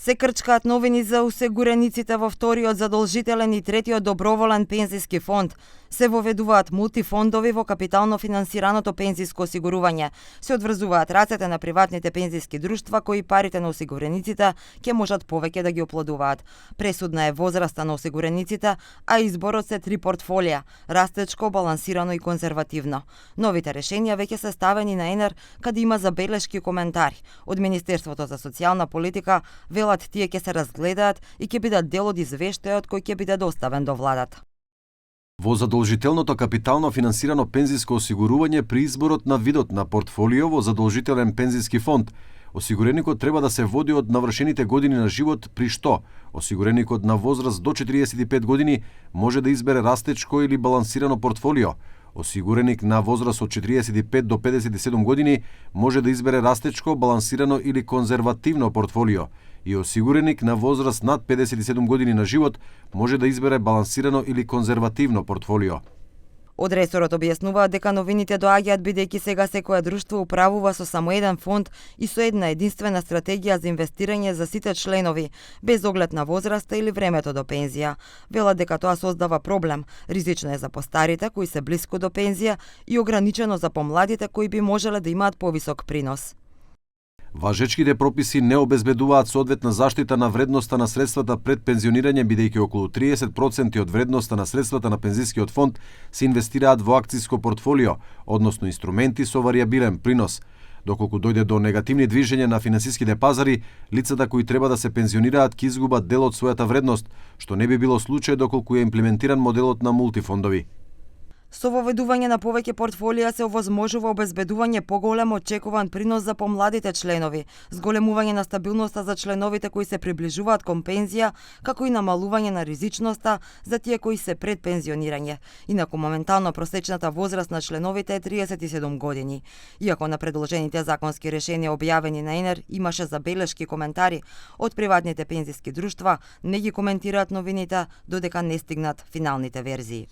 Се крчкаат новини за осигурениците во вториот задолжителен и третиот доброволен пензиски фонд. Се воведуваат мултифондови во капитално финансираното пензиско осигурување. Се одврзуваат рацете на приватните пензиски друштва кои парите на осигурениците ќе можат повеќе да ги оплодуваат. Пресудна е возраста на осигурениците, а изборот се 3 портфолија – растечко, балансирано и конзервативно. Новите решенија веќе се ставени на ЕНЕР, каде има забелешки и коментари. Од Министерството за социјална политика велат тие ќе се разгледаат и ќе бидат дел од извештајот кој ќе биде доставен до владата. Во задолжителното капитално финансирано пензиско осигурување при изборот на видот на портфолио во задолжителен пензиски фонд, осигуреникот треба да се води од навршените години на живот, при што осигуреникот на возраст до 45 години може да избере растечко или балансирано портфолио. Осигуреник на возраст од 45 до 57 години може да избере растечко, балансирано или конзервативно портфолио и осигуреник на возраст над 57 години на живот може да избере балансирано или конзервативно портфолио. Од ресорот објаснуваат дека новините доаѓаат бидејќи сега секое друштво управува со само еден фонд и со една единствена стратегија за инвестирање за сите членови, без оглед на возраста или времето до пензија. Велат дека тоа создава проблем. Ризично е за постарите кои се блиску до пензија и ограничено за помладите кои би можеле да имаат повисок принос. Важечките прописи не обезбедуваат соодветна заштита на вредноста на средствата пред пензионирање, бидејќи околу 30% од вредноста на средствата на пензискиот фонд се инвестираат во акциско портфолио, односно инструменти со варијабилен принос. Доколку дојде до негативни движења на финансиските пазари, лицата кои треба да се пензионираат ќе изгубат дел од својата вредност, што не би било случај доколку е имплементиран моделот на мултифондови. Со воведување на повеќе портфолија се овозможува обезбедување поголем очекуван принос за помладите членови, зголемување на стабилноста за членовите кои се приближуваат кон пензија, како и намалување на ризичноста за тие кои се пред пензионирање. Инаку моментално просечната возраст на членовите е 37 години. Иако на предложените законски решенија објавени на ЕНЕР имаше забелешки коментари, од приватните пензиски друштва не ги коментираат новините додека не стигнат финалните верзии.